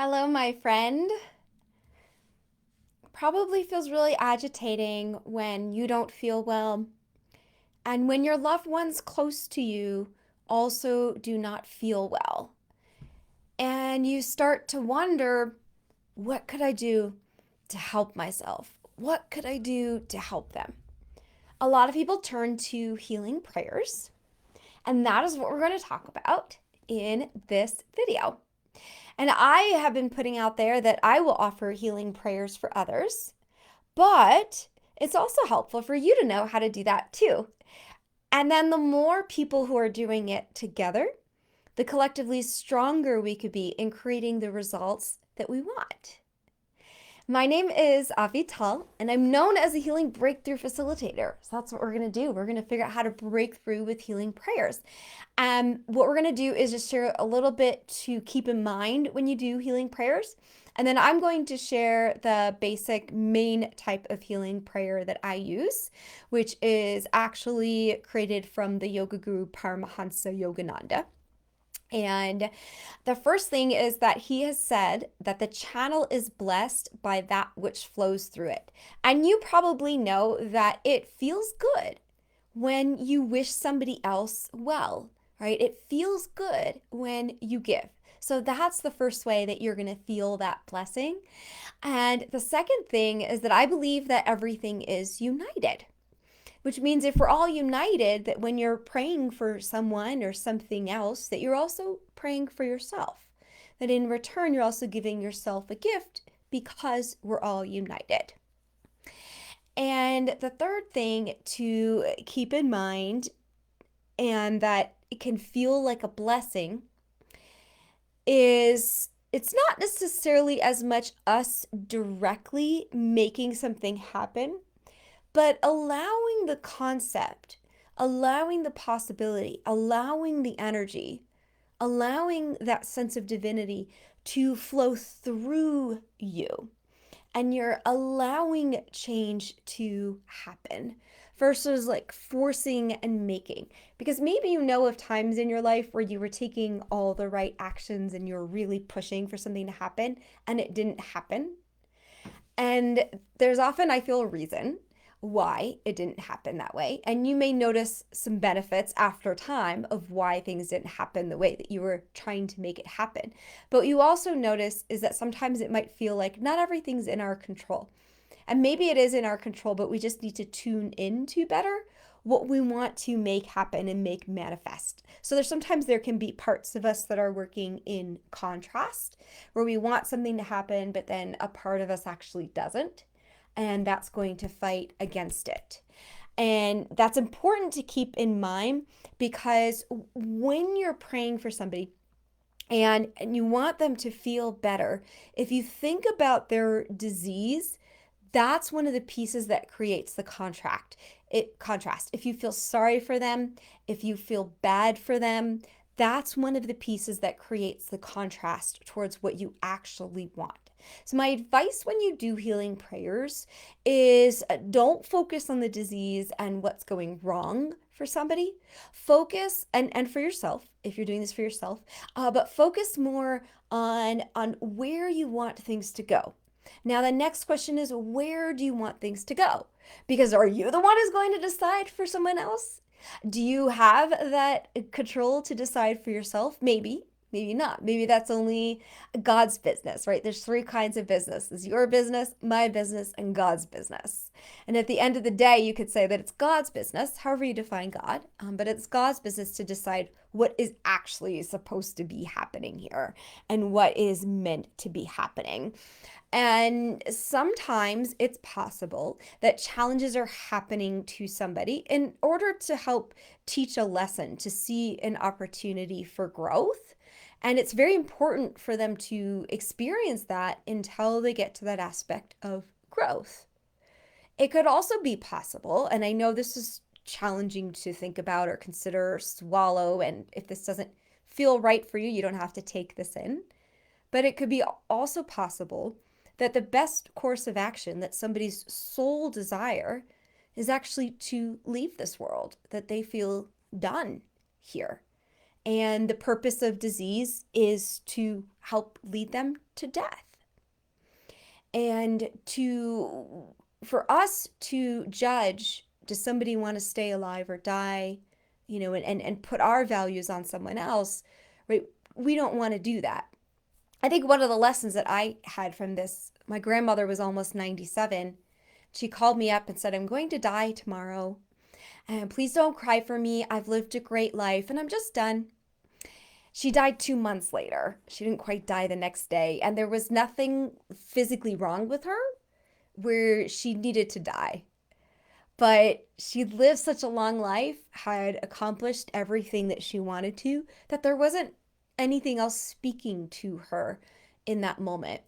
Hello, my friend. Probably feels really agitating when you don't feel well, and when your loved ones close to you also do not feel well. And you start to wonder, what could I do to help myself? What could I do to help them? A lot of people turn to healing prayers, and that is what we're going to talk about in this video. And I have been putting out there that I will offer healing prayers for others, but it's also helpful for you to know how to do that too. And then the more people who are doing it together, the collectively stronger we could be in creating the results that we want. My name is Avital, and I'm known as a healing breakthrough facilitator. So that's what we're going to do. We're going to figure out how to break through with healing prayers. What we're going to do is just share a little bit to keep in mind when you do healing prayers. And then I'm going to share the basic main type of healing prayer that I use, which is actually created from the yoga guru Paramhansa Yogananda. And the first thing is that he has said that the channel is blessed by that which flows through it. And you probably know that it feels good when you wish somebody else well, right? It feels good when you give. So that's the first way that you're going to feel that blessing. And the second thing is that I believe that everything is united, which means if we're all united, that when you're praying for someone or something else, that you're also praying for yourself. That in return, you're also giving yourself a gift because we're all united. And the third thing to keep in mind, and that it can feel like a blessing, is it's not necessarily as much us directly making something happen, but allowing the concept, allowing the possibility, allowing the energy, allowing that sense of divinity to flow through you. And you're allowing change to happen versus like forcing and making. Because maybe you know of times in your life where you were taking all the right actions and you're really pushing for something to happen and it didn't happen. And there's often, I feel, a reason why it didn't happen that way. And you may notice some benefits after time of why things didn't happen the way that you were trying to make it happen. But you also notice is that sometimes it might feel like not everything's in our control. And maybe it is in our control, but we just need to tune into better what we want to make happen and make manifest. So there can be parts of us that are working in contrast, where we want something to happen, but then a part of us actually doesn't. And that's going to fight against it. And that's important to keep in mind, because when you're praying for somebody and you want them to feel better, if you think about their disease, that's one of the pieces that creates the contrast. If you feel sorry for them, if you feel bad for them, that's one of the pieces that creates the contrast towards what you actually want. So my advice when you do healing prayers is don't focus on the disease and what's going wrong for somebody. Focus, and for yourself, if you're doing this for yourself, but focus more on where you want things to go. Now, the next question is, where do you want things to go? Because are you the one who's going to decide for someone else? Do you have that control to decide for yourself? Maybe, maybe not. Maybe that's only God's business, right? There's three kinds of business. There's your business, my business, and God's business. And at the end of the day, you could say that it's God's business, however you define God, but it's God's business to decide what is actually supposed to be happening here and what is meant to be happening. And sometimes it's possible that challenges are happening to somebody in order to help teach a lesson, to see an opportunity for growth. And it's very important for them to experience that until they get to that aspect of growth. It could also be possible, and I know this is challenging to think about or consider or swallow, and if this doesn't feel right for you, you don't have to take this in. But it could be also possible that the best course of action, that somebody's sole desire is actually to leave this world, that they feel done here. And the purpose of disease is to help lead them to death. And for us to judge, does somebody want to stay alive or die, and put our values on someone else, right? We don't want to do that. I think one of the lessons that I had from this, my grandmother was almost 97. She called me up and said, I'm going to die tomorrow. And please don't cry for me. I've lived a great life and I'm just done. She died 2 months later. She didn't quite die the next day. And there was nothing physically wrong with her where she needed to die. But she lived such a long life, had accomplished everything that she wanted to, that there wasn't anything else speaking to her in that moment.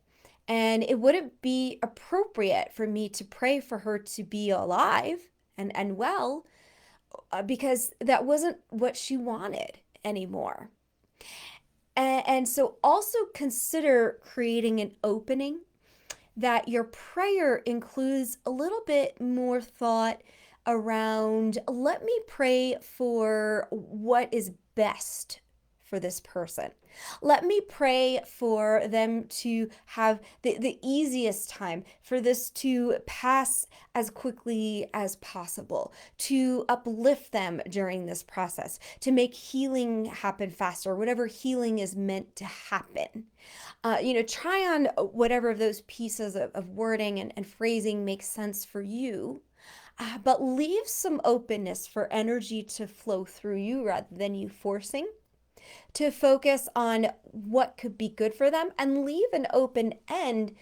And it wouldn't be appropriate for me to pray for her to be alive and well, because that wasn't what she wanted anymore. And so also consider creating an opening that your prayer includes a little bit more thought around, let me pray for what is best for this person. Let me pray for them to have the easiest time, for this to pass as quickly as possible, to uplift them during this process, to make healing happen faster, whatever healing is meant to happen. Try on whatever of those pieces of wording and phrasing makes sense for you. But leave some openness for energy to flow through you rather than you forcing, to focus on what could be good for them, and leave an open end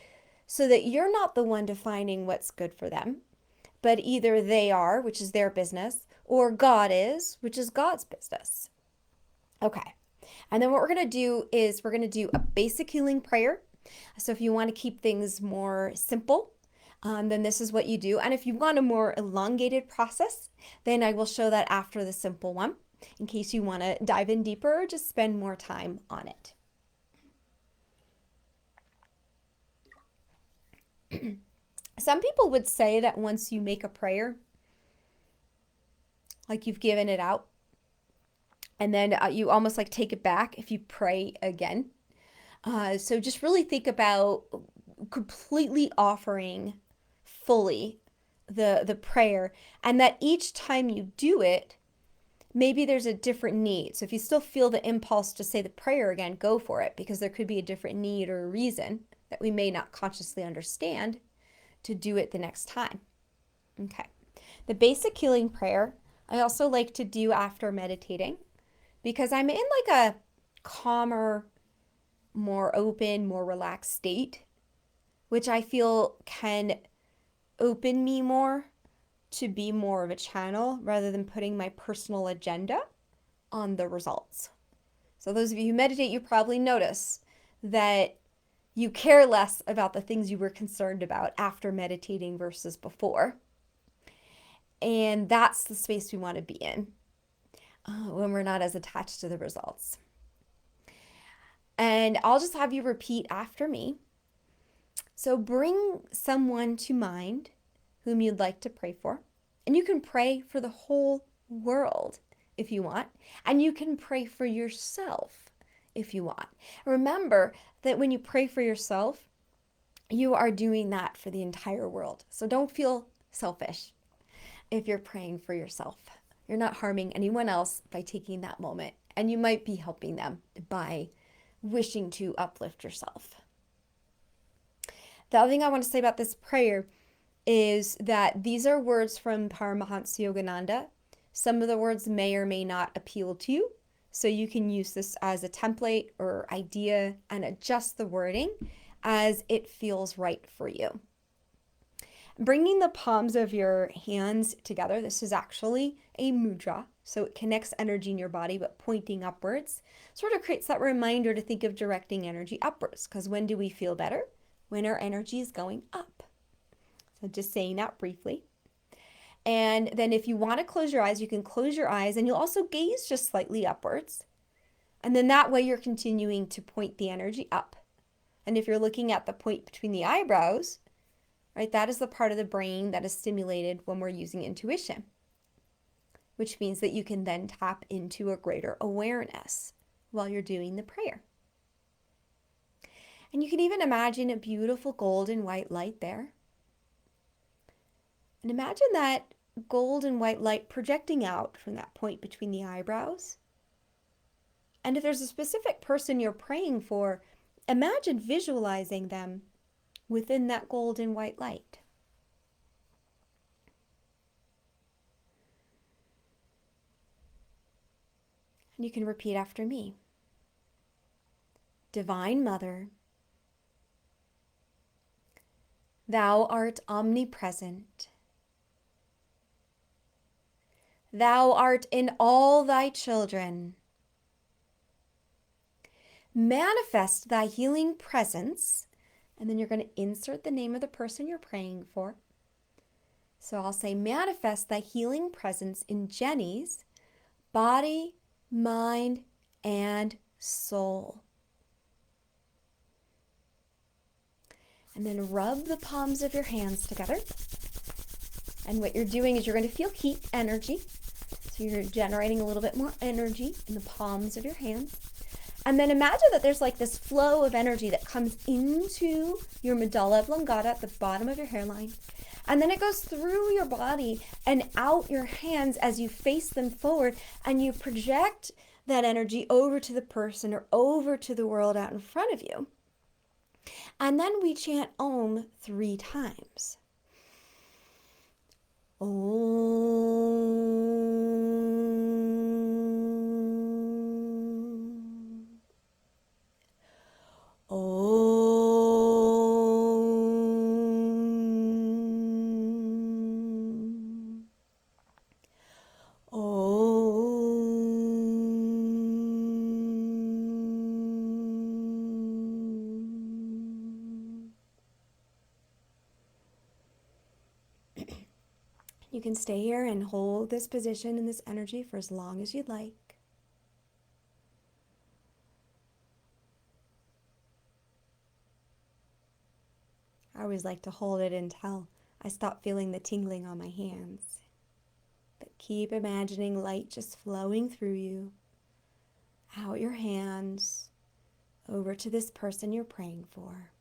so that you're not the one defining what's good for them, but either they are, which is their business, or God is, which is God's business. Okay. And then what we're going to do is we're going to do a basic healing prayer. So if you want to keep things more simple, then this is what you do. And if you want a more elongated process, then I will show that after the simple one, in case you want to dive in deeper or just spend more time on it. Some people would say that once you make a prayer, like you've given it out, and then you almost like take it back if you pray again. So just really think about completely offering fully the prayer, and that each time you do it, maybe there's a different need. So if you still feel the impulse to say the prayer again, go for it, because there could be a different need or a reason that we may not consciously understand to do it the next time. Okay. The basic healing prayer I also like to do after meditating, because I'm in like a calmer, more open, more relaxed state, which I feel can open me more to be more of a channel rather than putting my personal agenda on the results. So those of you who meditate, you probably notice that you care less about the things you were concerned about after meditating versus before. And that's the space we want to be in when we're not as attached to the results. And I'll just have you repeat after me. So bring someone to mind whom you'd like to pray for. And you can pray for the whole world if you want. And you can pray for yourself if you want. Remember that when you pray for yourself, you are doing that for the entire world. So don't feel selfish if you're praying for yourself. You're not harming anyone else by taking that moment. And you might be helping them by wishing to uplift yourself. The other thing I want to say about this prayer is that these are words from Paramhansa Yogananda. Some of the words may or may not appeal to you, so you can use this as a template or idea and adjust the wording as it feels right for you. Bringing the palms of your hands together, this is actually a mudra, so it connects energy in your body, but pointing upwards sort of creates that reminder to think of directing energy upwards, because when do we feel better? When our energy is going up. So just saying that briefly. And then if you want to close your eyes, you can close your eyes, and you'll also gaze just slightly upwards. And then that way you're continuing to point the energy up. And if you're looking at the point between the eyebrows, right, that is the part of the brain that is stimulated when we're using intuition. which means that you can then tap into a greater awareness while you're doing the prayer. And you can even imagine a beautiful gold and white light there. And imagine that gold and white light projecting out from that point between the eyebrows. And if there's a specific person you're praying for, imagine visualizing them within that gold and white light. And you can repeat after me. Divine Mother, Thou art omnipresent. Thou art in all thy children. Manifest thy healing presence, and then you're going to insert the name of the person you're praying for. So I'll say, manifest thy healing presence in Jenny's body, mind, and soul. And then rub the palms of your hands together. And what you're doing is you're going to feel heat energy. So you're generating a little bit more energy in the palms of your hands. And then imagine that there's like this flow of energy that comes into your medulla oblongata at the bottom of your hairline. And then it goes through your body and out your hands as you face them forward, and you project that energy over to the person or over to the world out in front of you. And then we chant Om 3 times. Om. Om. You can stay here and hold this position and this energy for as long as you'd like. I always like to hold it until I stop feeling the tingling on my hands. But keep imagining light just flowing through you, out your hands, over to this person you're praying for.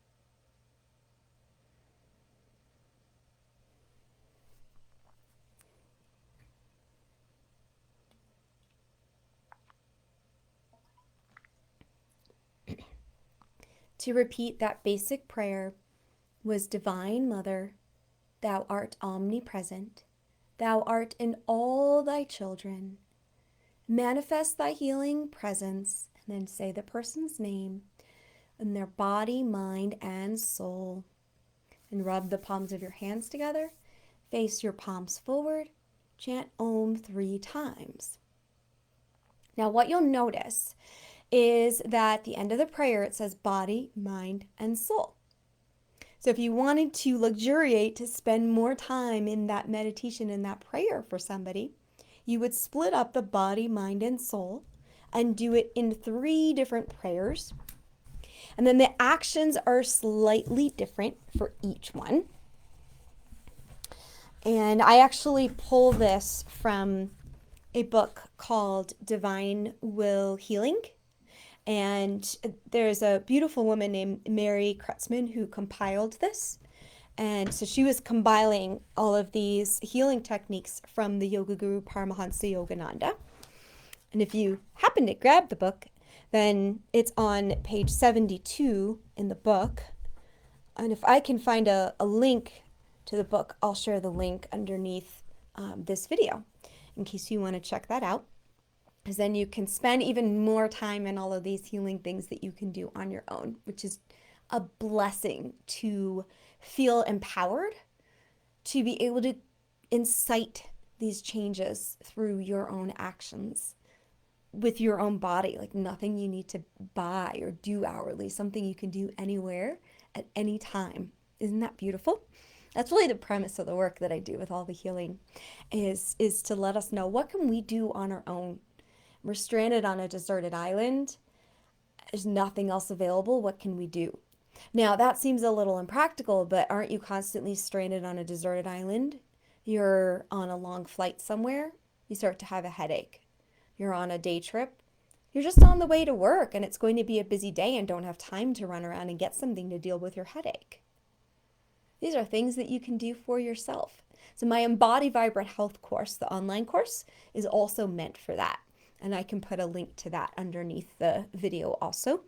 To repeat that basic prayer was, Divine Mother, Thou art omnipresent. Thou art in all thy children. Manifest thy healing presence, and then say the person's name in their body, mind, and soul. And rub the palms of your hands together. Face your palms forward. Chant Om 3 times. Now what you'll notice is that at the end of the prayer it says body, mind, and soul. So if you wanted to luxuriate to spend more time in that meditation, in that prayer for somebody, you would split up the body, mind, and soul and do it in 3 different prayers. And then the actions are slightly different for each one. And I actually pull this from a book called Divine Will Healing. And there's a beautiful woman named Mary Krutzman who compiled this. And so she was compiling all of these healing techniques from the yoga guru Paramhansa Yogananda. And if you happen to grab the book, then it's on page 72 in the book. And if I can find a link to the book, I'll share the link underneath this video in case you want to check that out. Because then you can spend even more time in all of these healing things that you can do on your own, which is a blessing to feel empowered, to be able to incite these changes through your own actions with your own body, like nothing you need to buy or do hourly, something you can do anywhere at any time. Isn't that beautiful? That's really the premise of the work that I do with all the healing, is to let us know, what can we do on our own? We're stranded on a deserted island. There's nothing else available. What can we do? Now, that seems a little impractical, but aren't you constantly stranded on a deserted island? You're on a long flight somewhere. you start to have a headache. You're on a day trip. You're just on the way to work and it's going to be a busy day and don't have time to run around and get something to deal with your headache. These are things that you can do for yourself. So my Embody Vibrant Health course, the online course, is also meant for that. And I can put a link to that underneath the video also.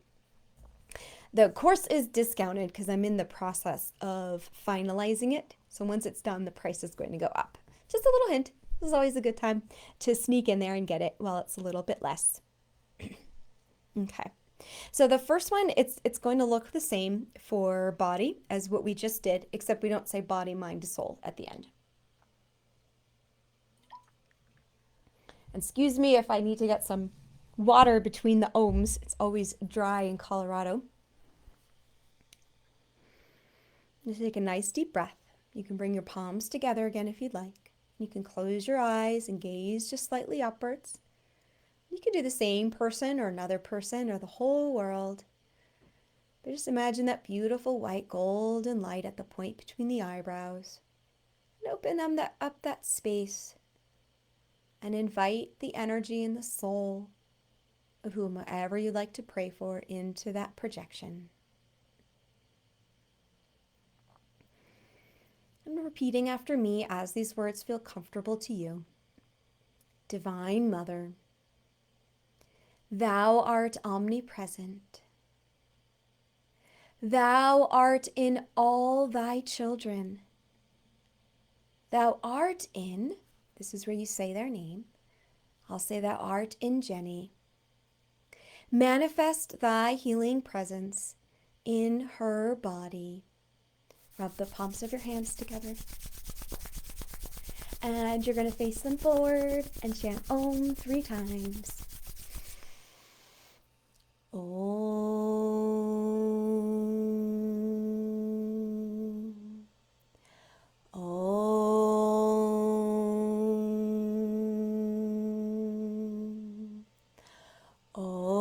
The course is discounted because I'm in the process of finalizing it. So once it's done, the price is going to go up. Just a little hint. This is always a good time to sneak in there and get it while it's a little bit less. Okay. So the first one, it's going to look the same for body as what we just did, except we don't say body, mind, soul at the end. And excuse me if I need to get some water between the ohms. It's always dry in Colorado. Just take a nice deep breath. You can bring your palms together again if you'd like. You can close your eyes and gaze just slightly upwards. You can do the same person or another person or the whole world. But just imagine that beautiful white golden light at the point between the eyebrows. And open up that space. And invite the energy and the soul of whomever you'd like to pray for into that projection. And repeating after me as these words feel comfortable to you. Divine Mother, Thou art omnipresent. Thou art in all thy children. Thou art in, this is where you say their name. I'll say thou art in Jenny. Manifest thy healing presence in her body. Rub the palms of your hands together. And you're going to face them forward and chant Om 3 times. Om. Om. Om.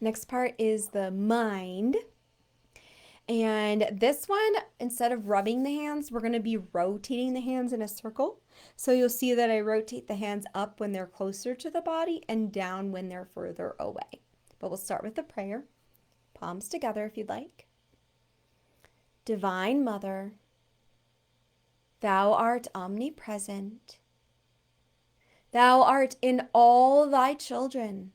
Next part is the mind. And this one, instead of rubbing the hands, we're going to be rotating the hands in a circle. So you'll see that I rotate the hands up when they're closer to the body and down when they're further away. But we'll start with the prayer. Palms together if you'd like. Divine Mother, Thou art omnipresent. Thou art in all thy children.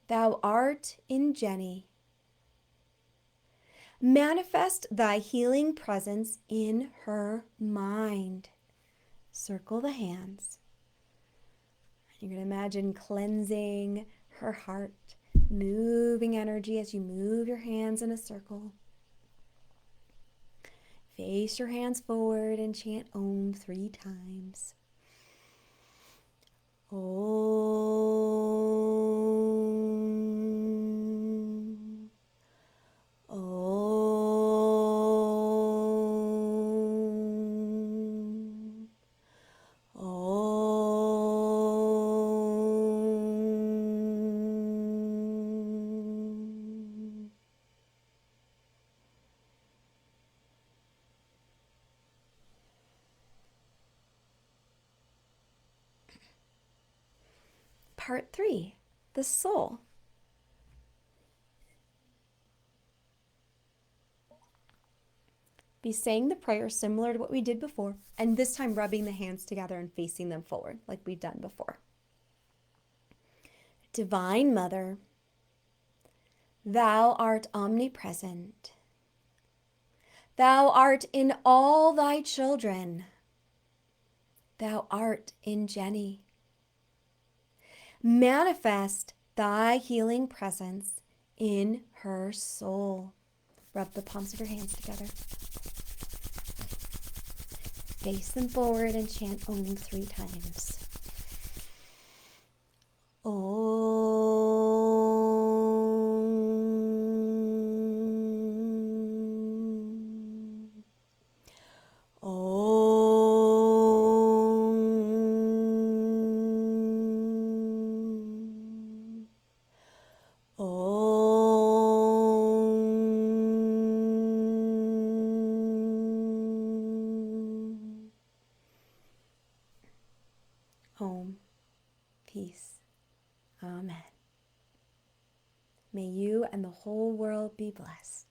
Thou art in Jenny. Manifest thy healing presence in her mind. Circle the hands. You're going to imagine cleansing her heart, moving energy as you move your hands in a circle. Face your hands forward and chant Om 3 times. Om. Om. Om. Part 3, the soul. Be saying the prayer similar to what we did before, and this time rubbing the hands together and facing them forward like we've done before. Divine Mother, Thou art omnipresent. Thou art in all thy children. Thou art in Jenny. Manifest thy healing presence in her soul. Rub the palms of your hands together. Face them forward and chant Om 3 times. Om. Om. peace. Amen. May you and the whole world be blessed.